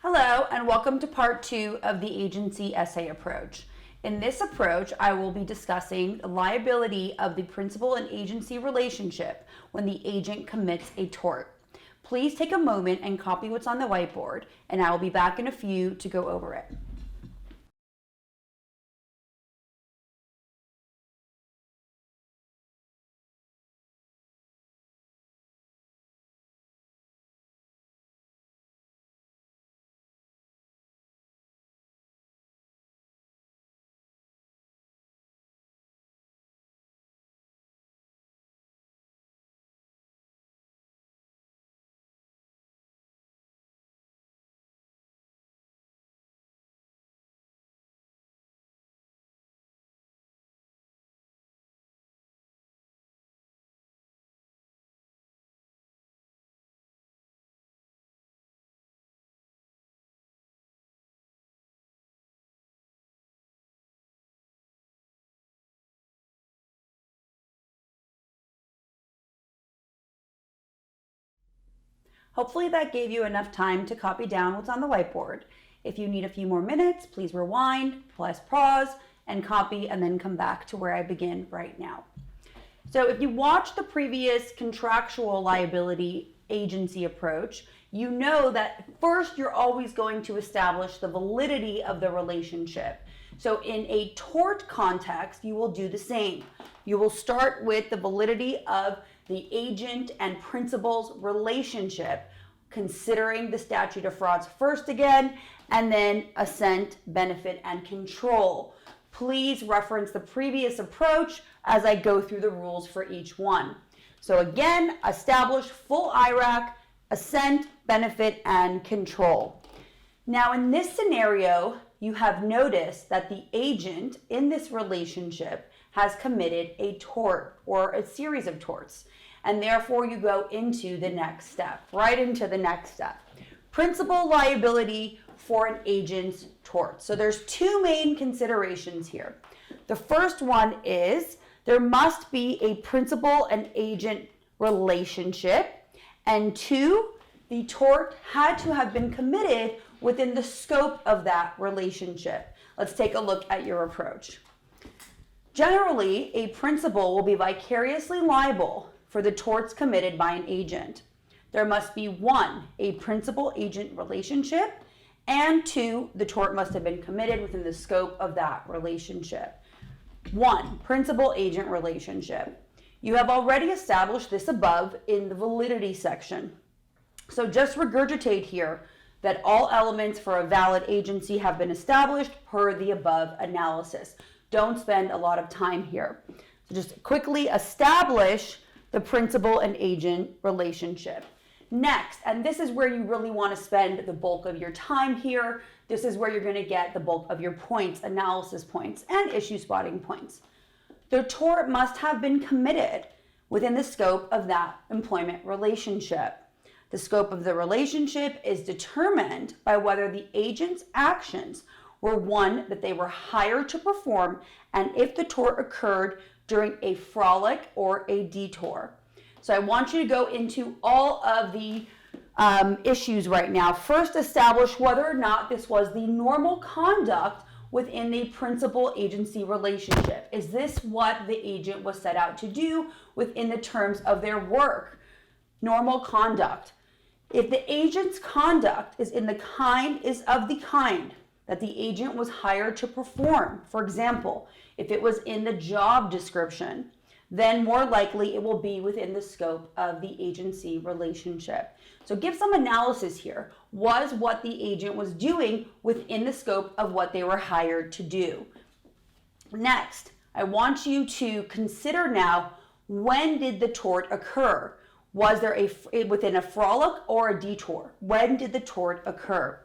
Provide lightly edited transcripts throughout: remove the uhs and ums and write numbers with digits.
Hello, and welcome to part 2 of the agency essay approach. In this approach, I will be discussing the liability of the principal and agency relationship when the agent commits a tort. Please take a moment and copy what's on the whiteboard, and I will be back in a few to go over it. Hopefully that gave you enough time to copy down what's on the whiteboard. If you need a few more minutes, please rewind, press pause, and copy, and then come back to where I begin right now. So if you watched the previous contractual liability agency approach, you know that first you're always going to establish the validity of the relationship. So in a tort context, you will do the same. You will start with the validity of the agent and principal's relationship, considering the statute of frauds first again, and then assent, benefit, and control. Please reference the previous approach as I go through the rules for each one. So again, establish full IRAC, assent, benefit, and control. Now in this scenario, you have noticed that the agent in this relationship has committed a tort or a series of torts, and therefore you go into the next step, right into the next step. Principal liability for an agent's tort. So there's two main considerations here. The first one is there must be a principal and agent relationship, and two, the tort had to have been committed within the scope of that relationship. Let's take a look at your approach. Generally, a principal will be vicariously liable for the torts committed by an agent. There must be one, a principal-agent relationship, and two, the tort must have been committed within the scope of that relationship. One, principal-agent relationship. You have already established this above in the validity section. So just regurgitate here that all elements for a valid agency have been established per the above analysis. Don't spend a lot of time here. So just quickly establish the principal and agent relationship. Next, and this is where you really want to spend the bulk of your time here. This is where you're going to get the bulk of your points, analysis points, and issue spotting points. The tort must have been committed within the scope of that employment relationship. The scope of the relationship is determined by whether the agent's actions were one that they were hired to perform, and if the tort occurred during a frolic or a detour. So I want you to go into all of the issues right now. First, establish whether or not this was the normal conduct within the principal-agency relationship. Is this what the agent was set out to do within the terms of their work? Normal conduct. If the agent's conduct is of the kind that the agent was hired to perform, for example, if it was in the job description, then more likely it will be within the scope of the agency relationship. So give some analysis here. Was what the agent was doing within the scope of what they were hired to do? Next, I want you to consider now, when did the tort occur? Was there within a frolic or a detour? When did the tort occur?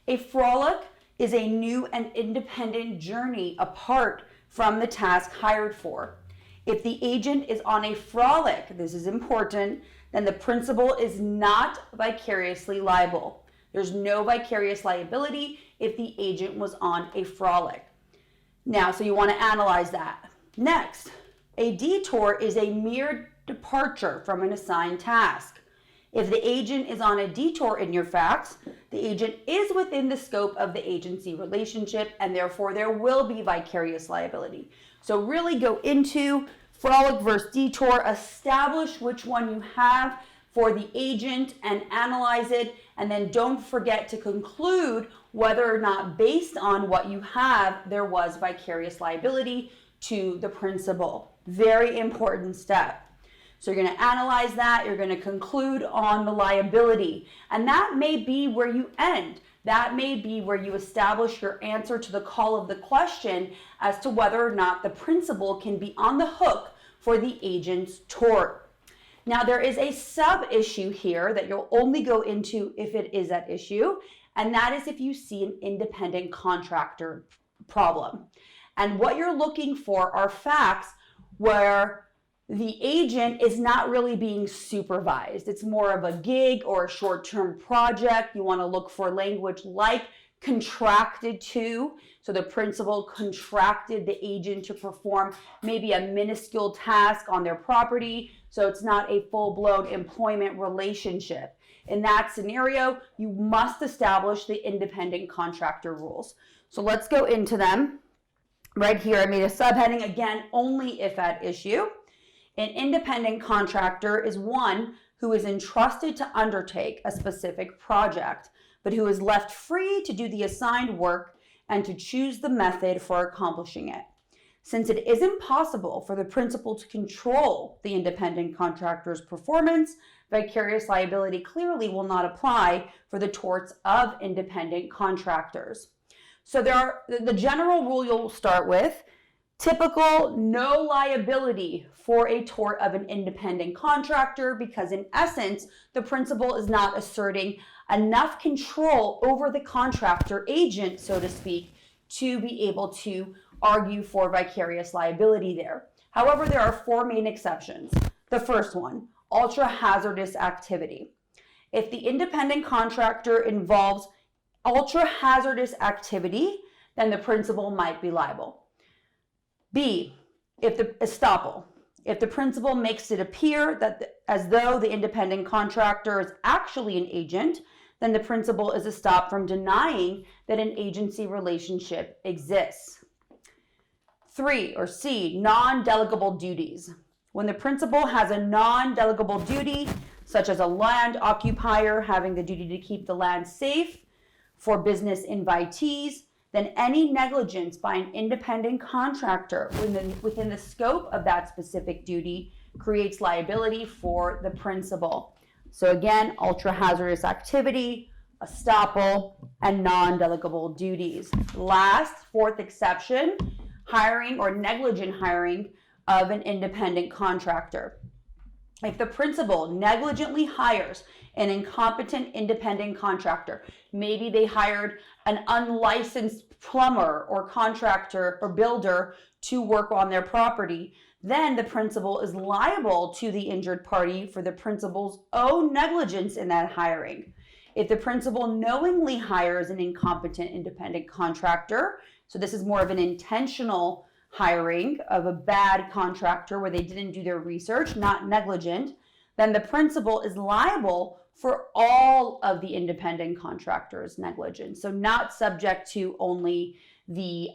A frolic is a new and independent journey apart from the task hired for. If the agent is on a frolic, this is important, then the principal is not vicariously liable. There's no vicarious liability if the agent was on a frolic. Now, so you want to analyze that. Next, a detour is a mere departure from an assigned task. If the agent is on a detour in your facts, the agent is within the scope of the agency relationship, and therefore there will be vicarious liability. So really go into frolic versus detour, establish which one you have for the agent and analyze it, and then don't forget to conclude whether or not, based on what you have, there was vicarious liability to the principal. Very important step. So you're going to analyze that, you're going to conclude on the liability, and that may be where you end. That may be where you establish your answer to the call of the question as to whether or not the principal can be on the hook for the agent's tort. Now, there is a sub-issue here that you'll only go into if it is at issue, and that is if you see an independent contractor problem. And what you're looking for are facts where the agent is not really being supervised. It's more of a gig or a short-term project. You want to look for language like contracted to. So the principal contracted the agent to perform maybe a minuscule task on their property. So it's not a full-blown employment relationship. In that scenario, you must establish the independent contractor rules. So let's go into them. Right here, I made a subheading, again, only if at issue. An independent contractor is one who is entrusted to undertake a specific project, but who is left free to do the assigned work and to choose the method for accomplishing it. Since it is impossible for the principal to control the independent contractor's performance, vicarious liability clearly will not apply for the torts of independent contractors. So there are the general rule you'll start with. Typical no liability for a tort of an independent contractor because in essence, the principal is not asserting enough control over the contractor agent, so to speak, to be able to argue for vicarious liability there. However, there are four main exceptions. The first one, ultra hazardous activity. If the independent contractor involves ultra hazardous activity, then the principal might be liable. B, if the principal makes it appear that as though the independent contractor is actually an agent, then the principal is stopped from denying that an agency relationship exists. 3, or C, non-delegable duties. When the principal has a non-delegable duty, such as a land occupier having the duty to keep the land safe for business invitees, then any negligence by an independent contractor within the scope of that specific duty creates liability for the principal. So again, ultra hazardous activity, estoppel, and non-delegable duties. Last, fourth exception, hiring or negligent hiring of an independent contractor. If the principal negligently hires an incompetent independent contractor, maybe they hired an unlicensed plumber or contractor or builder to work on their property, then the principal is liable to the injured party for the principal's own negligence in that hiring. If the principal knowingly hires an incompetent independent contractor, so this is more of an intentional hiring of a bad contractor where they didn't do their research, not negligent, then the principal is liable for all of the independent contractor's negligence. So not subject to only the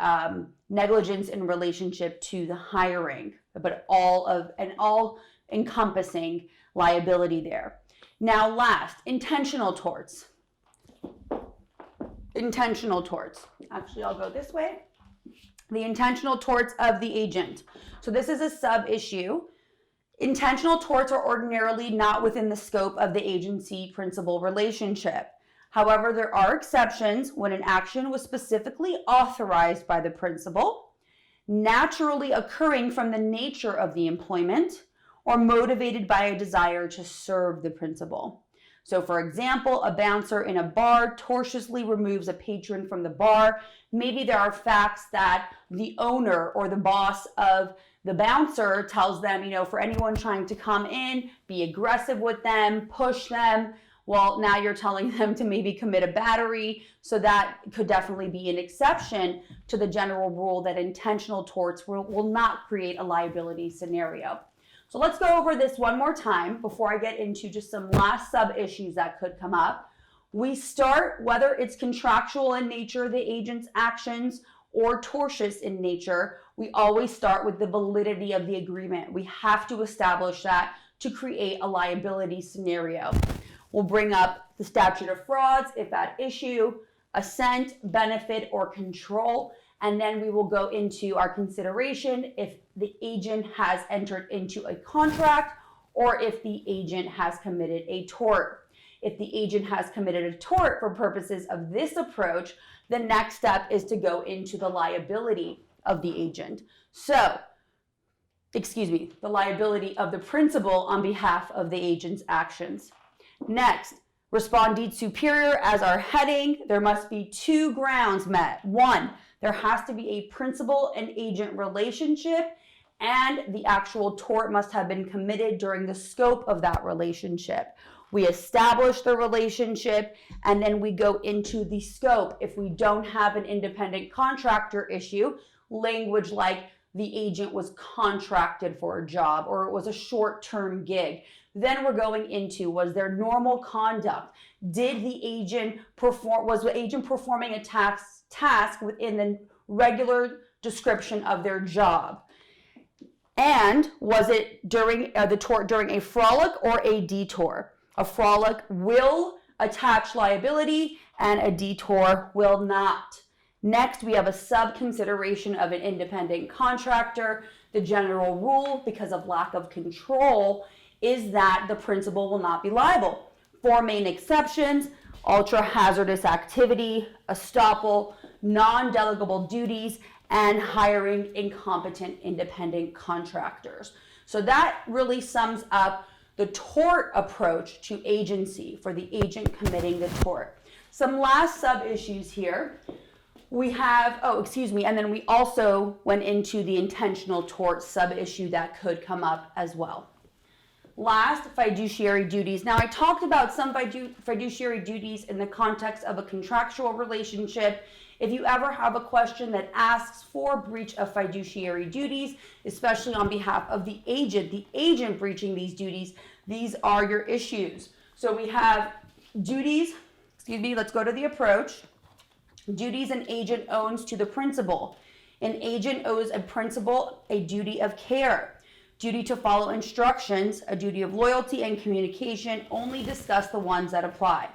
negligence in relationship to the hiring, but all encompassing liability there. Now last, intentional torts. Intentional torts. Actually, I'll go this way. The intentional torts of the agent. So this is a sub-issue. Intentional torts are ordinarily not within the scope of the agency-principal relationship. However, there are exceptions when an action was specifically authorized by the principal, naturally occurring from the nature of the employment, or motivated by a desire to serve the principal. So for example, a bouncer in a bar tortiously removes a patron from the bar. Maybe there are facts that the owner or the boss of the bouncer tells them, for anyone trying to come in, be aggressive with them, push them. Well, now you're telling them to maybe commit a battery. So that could definitely be an exception to the general rule that intentional torts will not create a liability scenario. So let's go over this one more time before I get into just some last sub-issues that could come up. We start, whether it's contractual in nature, the agent's actions, or tortious in nature, we always start with the validity of the agreement. We have to establish that to create a liability scenario. We'll bring up the statute of frauds if at issue, assent, benefit, or control, and then we will go into our consideration if the agent has entered into a contract or if the agent has committed a tort. If the agent has committed a tort for purposes of this approach, the next step is to go into the liability of the agent. The liability of the principal on behalf of the agent's actions. Next, respondent superior as our heading. There must be two grounds met. One, there has to be a principal and agent relationship, and the actual tort must have been committed during the scope of that relationship. We establish the relationship, and then we go into the scope. If we don't have an independent contractor issue, language like the agent was contracted for a job or it was a short-term gig, then we're going into, was there normal conduct? Did the agent was the agent performing a task within the regular description of their job? And was it during the tort during a frolic or a detour? A frolic will attach liability and a detour will not. Next, we have a sub-consideration of an independent contractor. The general rule, because of lack of control, is that the principal will not be liable. Four main exceptions: ultra-hazardous activity, estoppel, non-delegable duties, and hiring incompetent independent contractors. So that really sums up the tort approach to agency for the agent committing the tort. Some last sub-issues here. We have, and then we also went into the intentional tort sub-issue that could come up as well. Last, fiduciary duties. Now, I talked about some fiduciary duties in the context of a contractual relationship. If you ever have a question that asks for breach of fiduciary duties, especially on behalf of the agent breaching these duties, these are your issues. So we have duties, let's go to the approach. Duties an agent owns to the principal. An agent owes a principal a duty of care. Duty to follow instructions, a duty of loyalty and communication. Only discuss the ones that apply.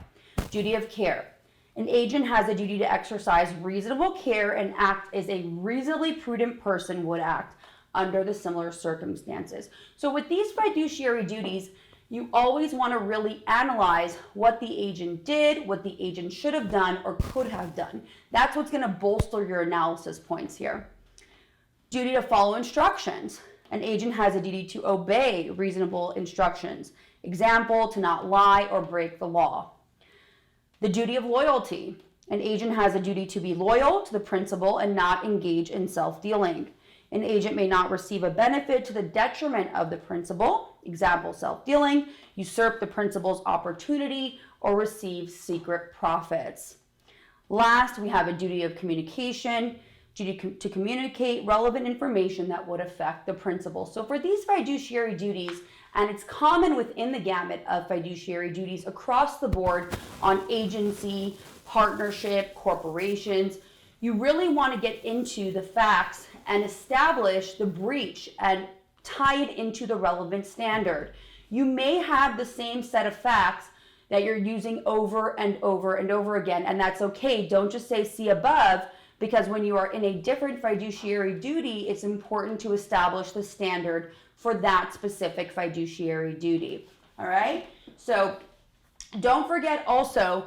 Duty of care. An agent has a duty to exercise reasonable care and act as a reasonably prudent person would act under the similar circumstances. So with these fiduciary duties, you always want to really analyze what the agent did, what the agent should have done or could have done. That's what's going to bolster your analysis points here. Duty to follow instructions. An agent has a duty to obey reasonable instructions. Example, to not lie or break the law. The duty of loyalty. An agent has a duty to be loyal to the principal and not engage in self-dealing. An agent may not receive a benefit to the detriment of the principal. Example, self-dealing, usurp the principal's opportunity, or receive secret profits. Last, we have a duty of communication, duty to communicate relevant information that would affect the principal. So for these fiduciary duties, and it's common within the gamut of fiduciary duties across the board on agency, partnership, corporations, you really want to get into the facts and establish the breach and tie it into the relevant standard. You may have the same set of facts that you're using over and over and over again, and that's okay. Don't just say see above, because when you are in a different fiduciary duty, it's important to establish the standard for that specific fiduciary duty. All right? So don't forget also,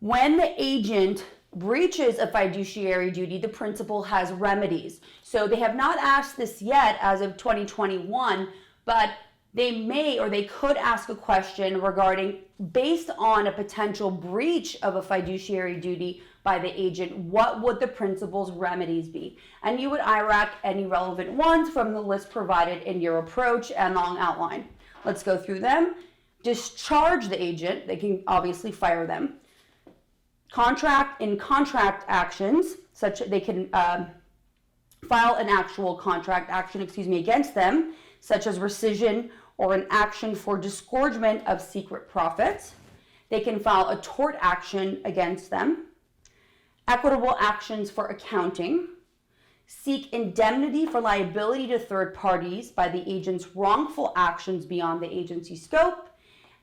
when the agent breaches a fiduciary duty, the principal has remedies. So they have not asked this yet as of 2021, but they may or they could ask a question regarding, based on a potential breach of a fiduciary duty by the agent, what would the principal's remedies be? And you would IRAC any relevant ones from the list provided in your approach and long outline. Let's go through them. Discharge the agent. They can obviously fire them. Contract actions, such that they can file an actual contract action, against them. such as rescission or an action for disgorgement of secret profits. They can file a tort action against them, equitable actions for accounting, seek indemnity for liability to third parties by the agent's wrongful actions beyond the agency's scope,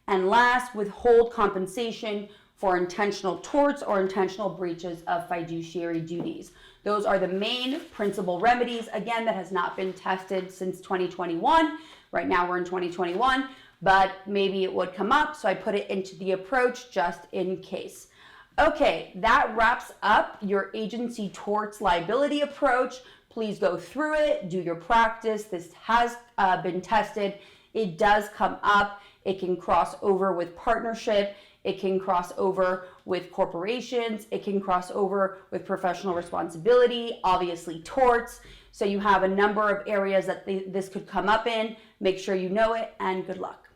and last, withhold compensation for intentional torts or intentional breaches of fiduciary duties. Those are the main principal remedies. Again, that has not been tested since 2021. Right now we're in 2021, but maybe it would come up, so I put it into the approach just in case. Okay, that wraps up your agency torts liability approach. Please go through it, do your practice. This has been tested. It does come up. It can cross over with partnership. It can cross over with corporations. It can cross over with professional responsibility, obviously torts. So you have a number of areas that this could come up in. Make sure you know it, and good luck.